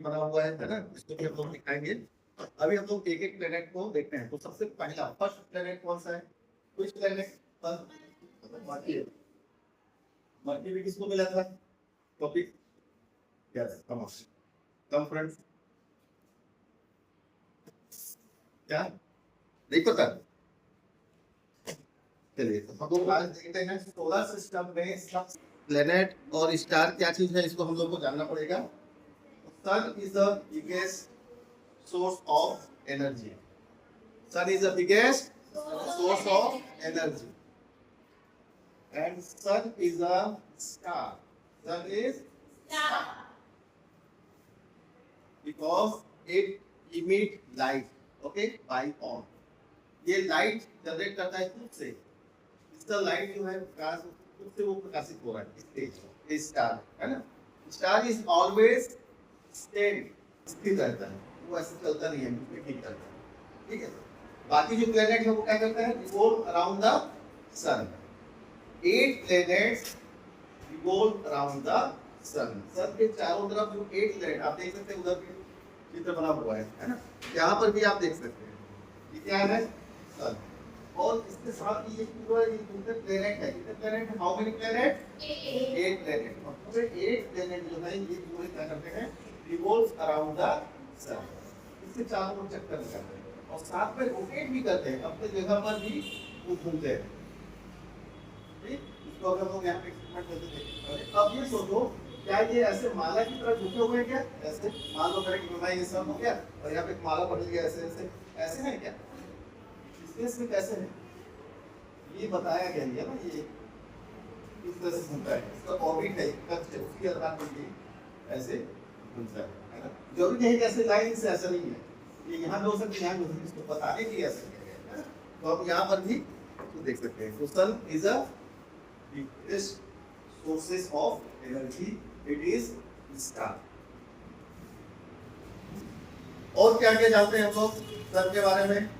बना हुआ है ना, इसको भी हम लोग दिखाएंगे। अभी हम लोग एक एक प्लेनेट को देखते हैं। तो सबसे पहला फर्स्ट प्लेनेट कौन सा है? कुछ प्लेनेट मर्क्यूरी। मर्क्यूरी किसको मिला था? Topic yes, come on come friends. क्या नहीं पता? चलिए तो हम लोग आज देखते हैं सोलर सिस्टम में सब प्लेनेट और स्टार क्या चीज है, इसको हम लोग को जानना पड़ेगा। Sun is the biggest source of energy. Sun is the biggest source of energy. And sun is a star. Sun is because it emit light. Okay, by on. ये लाइट जनरेट करता है खुद से। इसका लाइट जो है प्रकाश खुद से वो प्रकाशित हो रहा है। इस स्टार है ना, स्टार इज ऑलवेज स्थिर रहता है, वो ऐसे चलता नहीं है, ठीक करता है। ठीक है, बाकी जो प्लेनेट है वो क्या करता है? Revolve around the sun. 8 planets revolve around the sun. Sun के चारों तरफ जो 8 प्लेनेट आप देख सकते हैं, उधर भी चित्र बना हुआ है ना, यहाँ पर भी आप देख सकते हैं। ये क्या है? सन। और इसके साथ ये पूरा ये कितने प्लेनेट है? कितने प्लेनेट है? How many planet? 8 प्लेनेट। और पूरे 8 प्लेनेट जो है ये पूरे क्या करते हैं? रिवॉल्व अराउंड द सन। इसके चारों ओर चक्कर लगाते हैं और साथ में रोटेट भी करते हैं, अपने जगह पर भी वो घूमते हैं। ठीक, इसको अगर हम यहाँ पे एक्सपेरिमेंट करके देखें। अब ये सोचो, क्या ये ऐसे माला की तरह झुके हुए हैं क्या? ऐसे मान लो करें कि ये सब हो गया और यहाँ पे एक माला पड़ गया, ऐसे ऐसे ऐसे है क्या? स्पेस में कैसे है ये बताया गया है ना। ये इस तरह से घूमता है, इसका ऑर्बिट है, कक्ष है, उसके आधार पर ये ऐसे घूमता है ना। जरूरी नहीं कि ऐसे लाइन से ऐसा नहीं है, ये यहाँ भी हो सकती है, यहाँ भी हो सकती है, इसको बताने के लिए ऐसा किया गया है। तो आप यहाँ पर भी तो देख सकते हैं। तो sun is a biggest sources of energy, it is star. और क्या क्या जानते हैं हम लोग सन के बारे में?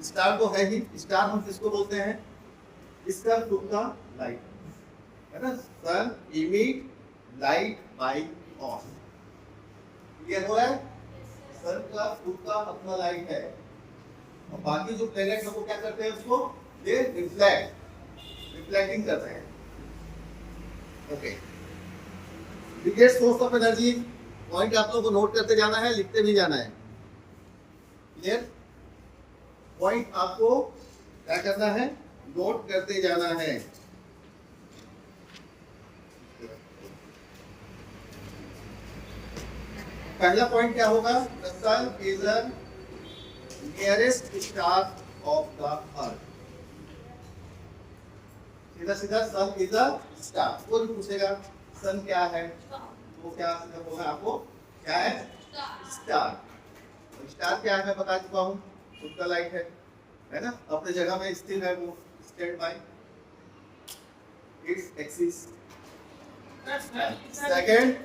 स्टार तो है ही, स्टार हम किसको बोलते हैं? इसका खुद का लाइट है ना। Sun emit light by own. Clear हो रहा है? सन का खुद का अपना लाइट है और बाकी जो प्लेनेट है वो क्या करते हैं? उसको दे रिफ्लेक्टिंग करते हैं। Okay, biggest source of energy point आप लोगों को नोट करते जाना है, लिखते भी जाना है। क्लियर? पॉइंट आपको क्या करना है? नोट करते जाना है। पहला पॉइंट क्या होगा? The sun is the nearest star of the earth. सीधा सीधा सन इज द स्टार। कोई पूछेगा सन क्या है तो क्या होगा आपको? क्या है? स्टार। स्टार क्या है मैं बता चुका हूँ, उसका लाइट है ना, अपने जगह में स्थिर है, वो stand by its axis. Second,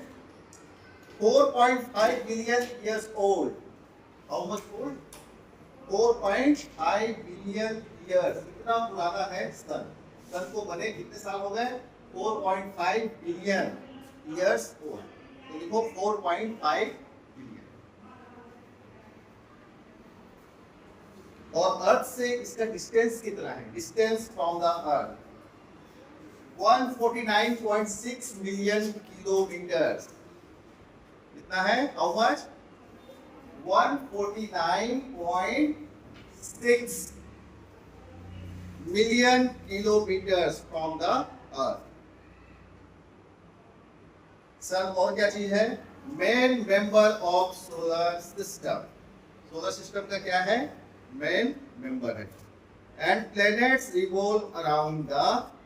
4.5 billion years old. How much old? 4.5 billion years। इतना पुराना है सन। सन को बने कितने साल हो गए? 4.5 billion years old। तो लिखो 4.5 billion। और अर्थ से इसका डिस्टेंस कितना है? Distance from the earth 149.6 million kilometre. कितना है? How much? 149.6 million kilometre from the earth. Sun और क्या चीज है? Main member of solar system. Solar system का क्या है? मेन मेंबर है। And planets revolve around the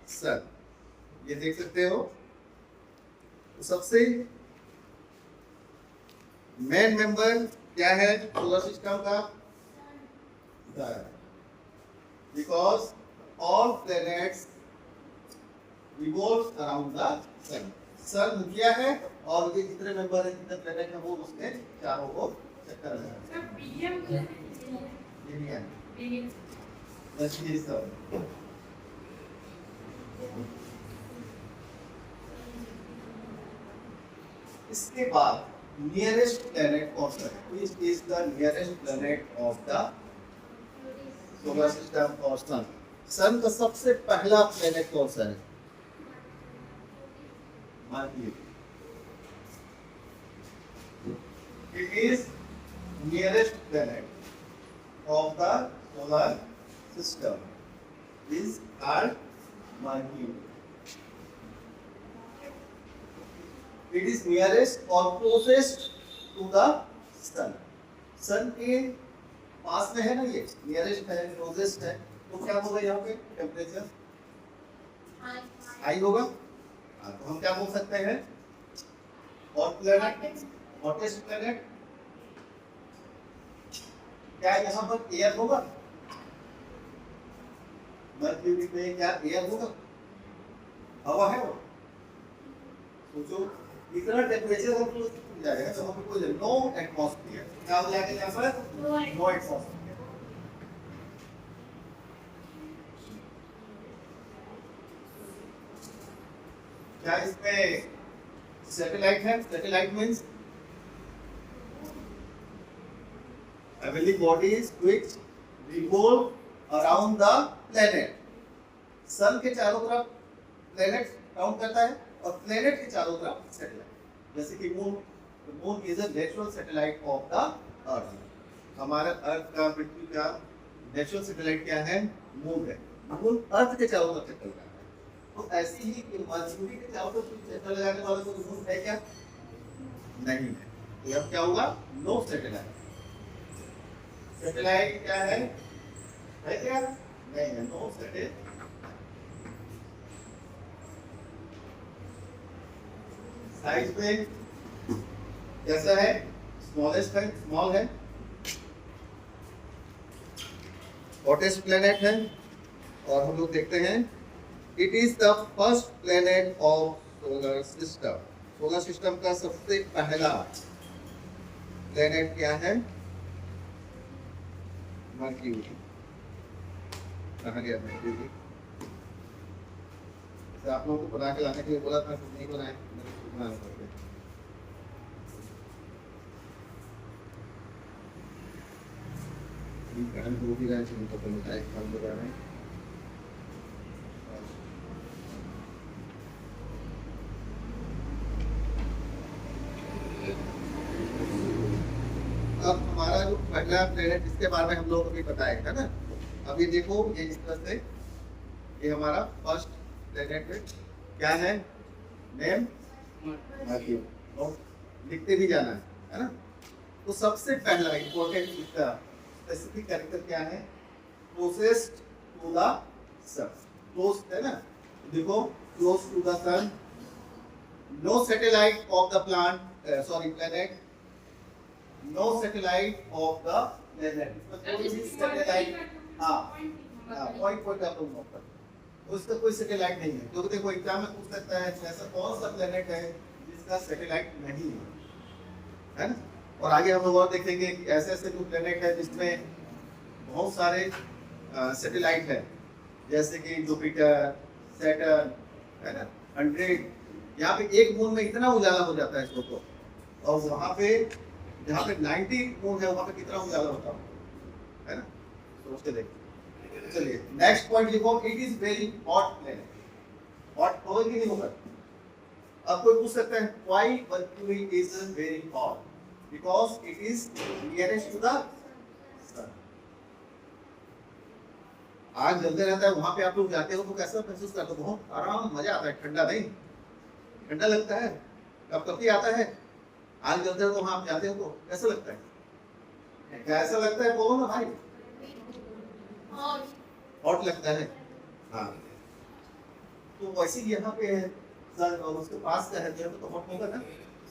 sun. ये देख सकते हो। तो सबसे मेन मेंबर क्या है सोलर सिस्टम का? Because all planets revolve around the sun. Sun मुखिया है और ये जितने मेंबर है, जितने प्लैनेट है, वो उसके चारों ओर चक्कर लगाते हैं। इसके बाद nearest planet of Sun? Which is the nearest planet of the solar system or Sun? सन का सबसे पहला प्लेनेट कौन सा है? Mercury. It is nearest planet of the solar system is called Mercury. It is nearest or closest to the sun. सन के पास में है ना, ये नियरेस्ट है, क्लोजेस्ट है, तो क्या होगा यहाँ पे टेम्परेचर हाई होगा. तो हम क्या बोल सकते हैं? Hot planet, hottest planet. क्या यहाँ पर एयर होगा? मर्क्यूरी पे क्या एयर होगा? हवा है वो. सोचो इतना टेम्परेचर हम लोग जाएगा तो वहाँ पे कोई नो एटमॉस्फेयर. क्या हो जाएगा यहाँ पर? No atmosphere. क्या इसमें सैटेलाइट है? Satellite means heavenly bodies which revolve around the planet. Sun के चारों तरफ प्लेनेट राउंड करता है और प्लेनेट के चारों तरफ सैटेलाइट. जैसे कि moon, moon is a natural satellite of the अर्थ. हमारा अर्थ का, पृथ्वी का नेचुरल सैटेलाइट क्या है? मून है. मून अर्थ के चारों तरफ चक्कर लगाता है. तो ऐसे ही मर्क्यूरी के चारों तरफ चक्कर लगाने वाला कोई मून है क्या? नहीं है. तो अब क्या होगा? No satellite. सैटेलाइट क्या है क्या? नहीं है. No satellite. साइज में कैसा है? स्मॉलेस्ट है, स्मॉल है. हॉटेस्ट प्लेनेट है. और हम लोग देखते हैं it is the first planet of solar system. Solar system का सबसे पहला प्लेनेट क्या है? मर्क्यूरी. कहाँ गया मर्क्यूरी? आप लोगों को बना के लाने के लिए बोला था, नहीं बनाए. हो भी रहा है तो बताए काम हो रहा है. अब हमारा जो पहला प्लेनेट जिसके बारे में हम लोग अभी बताए है ना, अब ये देखो, ये इस तरह से, ये हमारा फर्स्ट प्लेनेट है. क्या है नेम? मर्क्यूरी. और लिखते भी जाना है ना. तो सबसे पहला इंपॉर्टेंट इसका स्पेसिफिक कैरेक्टर क्या है? Closest to the sun. Close है ना. देखो, close to the sun. No satellite of the planet. No satellite of the planet. Satellite, हाँ पॉइंट आप लोग नोट कर. उसका कोई सैटेलाइट नहीं है. क्योंकि देखो एग्जाम में पूछ सकता है ऐसा कौन सा प्लेनेट है जिसका सैटेलाइट नहीं है ना. और आगे हम लोग और देखेंगे कि ऐसे ऐसे जो प्लेनेट है जिसमें बहुत सारे सैटेलाइट है, जैसे कि जुपिटर, सैटर्न है ना, 100. यहाँ पे एक मून में इतना उजाला हो जाता है इसको तो, और वहाँ पे जहाँ पे 90 मून है वहाँ पे कितना उजाला होता है ना. सोच के देखिए. चलिए नेक्स्ट पॉइंट लिखो. It is very hot planet. Hot होगा कि नहीं होगा? अब कोई पूछ सकता है why Mercury is very hot? Because it is nearest to the sun. आग जलते रहता है वहां पे. आप लोग जाते हो तो कैसा महसूस करते हो? बहुत आराम, मजा आता है. ठंडा नहीं, ठंडा लगता है. कब कभी आता है आग जलते हो तो वहां आप जाते हो तो कैसा लगता है? कैसा लगता है बोलो ना भाई. हॉट लगता है. हाँ, तो वैसे यहाँ पे है सर और उसके पास का है तो हॉट होगा ना.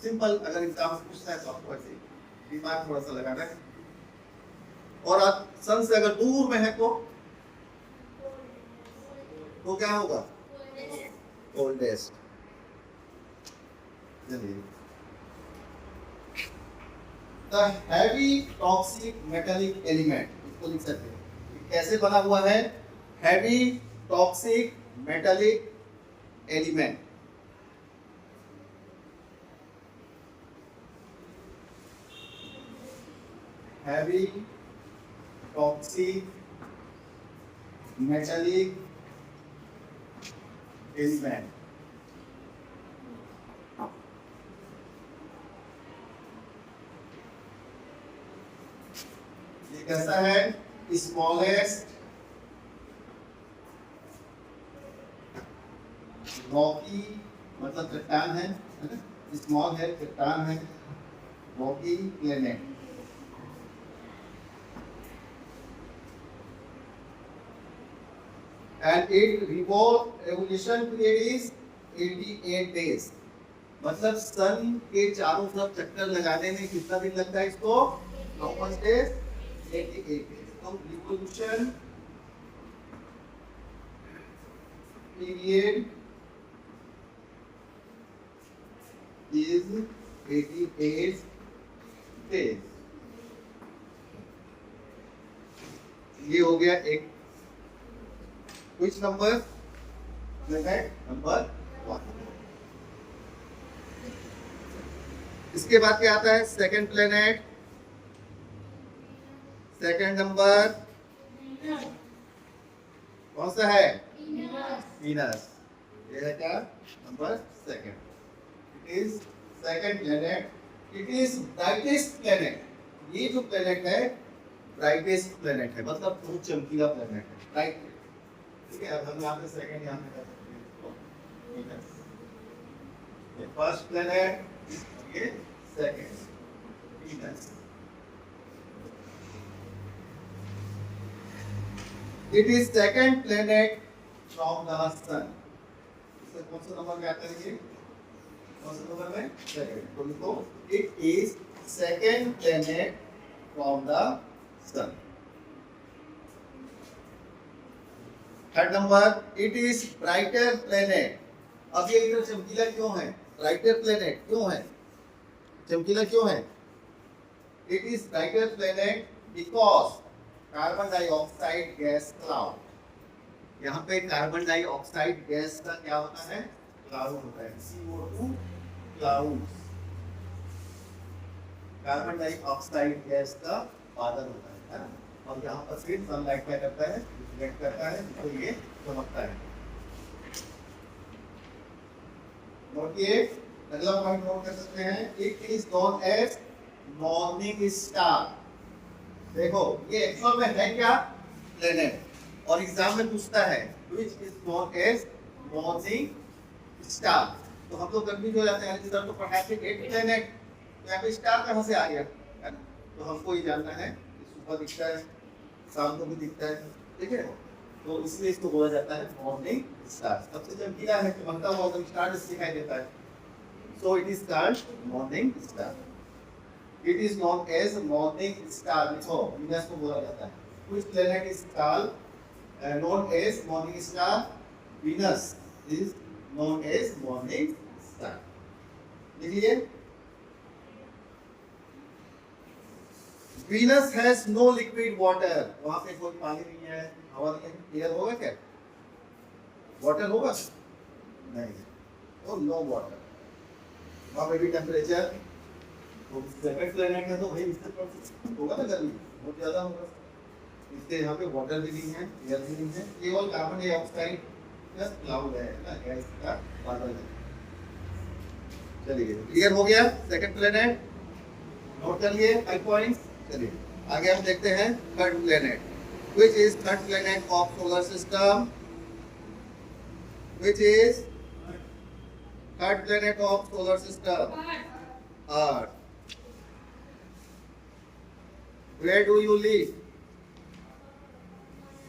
सिंपल. अगर एग्जाम से पूछता है तो आपको ऐसे दिमाग थोड़ा सा लगाना है. और आप सन से अगर दूर में है तो क्या होगा? Coldest. The heavy toxic metallic element, इसको लिख सकते हैं. कैसे बना हुआ है? Heavy toxic metallic element. heavy, toxic, metallic element. ये कैसा है? स्मॉलेस्ट रॉकी मतलब चट्टान है ना? स्मॉल है, चट्टान है, Rocky planet. And it revolution period is 88 days. मतलब सन के चारों तरफ चक्कर लगाने में कितना दिन लगता है इसको? 54 days, 88 days. तो revolution period is 88 days. ये हो गया एक। Which number? Planet number 1. इसके बाद क्या आता है? सेकंड प्लेनेट, सेकंड नंबर कौन सा है? वीनस। ये है क्या? Number second. It is second planet. It is brightest planet. ये जो प्लेनेट है ब्राइटेस्ट प्लेनेट है, मतलब बहुत चमकीला प्लेनेट है, ब्राइट। ठीक है, अब हम यहाँ पे सेकंड यहाँ पे कर सकते हैं। ये फर्स्ट प्लेनेट, ये second Venus. It is second planet from the sun. इससे कौन सा नंबर में आता है ये? कौन सा नंबर में? सेकंड। तो लिखो it is second planet from the sun. Third number, it is brighter planet. अब ये इधर चमकीला क्यों है? ब्राइटर प्लेनेट क्यों है? चमकीला क्यों है? It is brighter planet because carbon dioxide gas cloud. यहाँ पे कार्बन डाइऑक्साइड गैस का क्या होता है? क्लाउड होता है, CO2 clouds. Carbon dioxide gas का बादल होता है। और यहाँ पर फिर सनलाइट क्या करता है? रिफ्लेक्ट करता है, तो ये चमकता है। नोटिए, अगला पॉइंट नोट कर सकते हैं। It is known as morning star. देखो ये एक्चुअल में है क्या? प्लेनेट। और एग्जाम में पूछता है which is known as morning star. तो हम लोग कंफ्यूज हो जाते हैं, सर तो पढ़ाए थे 8 प्लेनेट, तो यहाँ पे स्टार कहाँ से आ गया? है ना? तो हमको ये जानना है कि सुबह दिखता है, शाम को भी दिखता है, ठीक है? तो इसलिए इसको बोला जाता है मॉर्निंग स्टार। सबसे चमकीला है, चमकता हुआ तो स्टार दिखाई देता है। So it is called morning star. It is known as morning star. लिखो, वीनस को बोला जाता है। Which planet is called known as morning star? Venus is known as morning star. देखिए, Venus has no liquid water. वहां पे कोई पानी नहीं है, हवा नहीं है, एयर होगा क्या? वाटर होगा? नहीं, तो नो वाटर। वहां पे भी टेम्परेचर, तो सेकंड प्लेनेट है तो भाई इससे होगा ना, गर्मी बहुत ज्यादा होगा। इससे यहाँ पे वाटर भी नहीं है, एयर भी नहीं है, केवल कार्बन डाइऑक्साइड प्लस क्लाउड है ना, गैस का बादल है। चलिए, क्लियर हो गया सेकंड प्लेनेट? नोट कर लिए 5 पॉइंट्स। चलिए आगे हम देखते हैं third planet. Which is third planet of solar system? Which is third planet of solar system? Earth. Where do you live?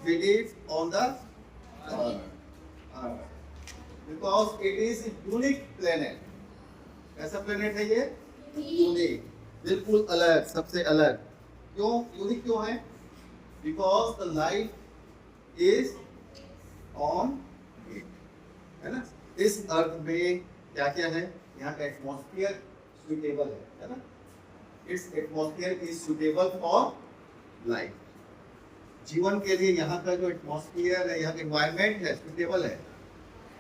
We live on the earth. Because it is a unique planet. कैसा planet है ये? Unique. बिल्कुल अलग, सबसे अलग। क्यों unique क्यों है? Because the light is on it, है ना? इस अर्थ में क्या क्या है? यहाँ का एटमॉस्फेयर सुटेबल है ना? Its atmosphere is suitable for life. जीवन के लिए यहाँ का जो एटमॉस्फेयर है, यहाँ का एनवायरनमेंट है, सुटेबल है।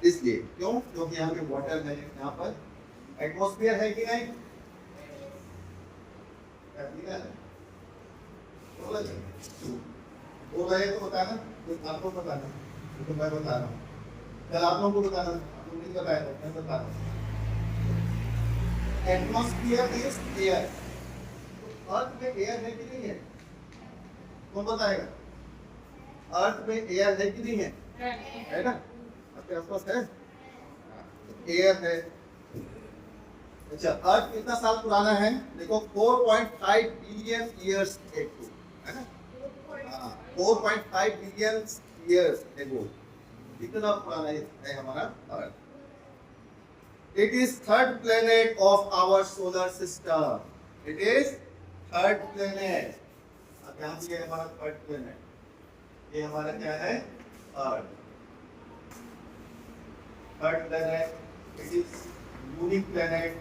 इसलिए क्यों? क्योंकि यहाँ पे वाटर है, यहाँ पर एटमॉस्फेयर है कि नहीं? बोला वो रहे तो बताना, तो आपको बताना, तो मैं बता रहा हूँ। कल आप लोगों को बताना, आप लोग नहीं बताया तो मैं बता रहा हूँ। Atmosphere is air. अर्थ में एयर है कि नहीं है? कौन बताएगा? अर्थ में एयर है कि नहीं है? है ना? आपके आसपास है? एयर है। अच्छा, अर्थ कितना साल पुराना है? देखो 4.5 बिलियन ईयर्स एगो, है ना? 4.5 बिलियन ईयर्स एगो इतना पुराना है हमारा अर्थ। It is third planet of our solar system. It is third planet. अब यहाँ पे ये हमारा third planet। ये हमारा क्या है? अर्थ। Third planet. It is unique planet.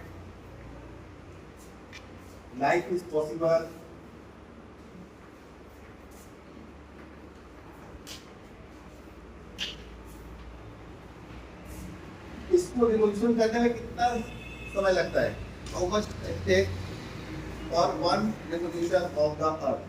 Life is possible. इसको रिवोल्यूशन करने में कितना समय लगता है? How much it take for one revolution of the earth?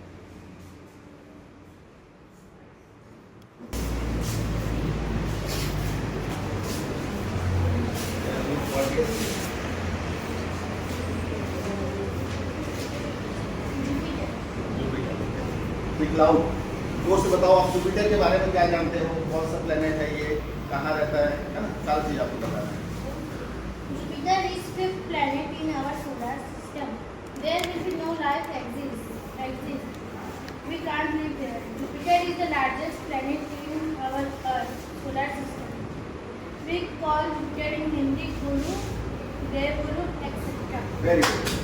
Cloud, जोर से बताओ आप जुपिटर के बारे में क्या जानते हो? कौन सा प्लेनेट है ये? कहाँ रहता है ना? सारी चीज आपको बताना है। Jupiter is fifth planet in our solar system. There will be no life exist. We can't live there. Jupiter is the largest planet in our Earth solar system. We call Jupiter in Hindi Guru, Dev Guru, etc. Very good.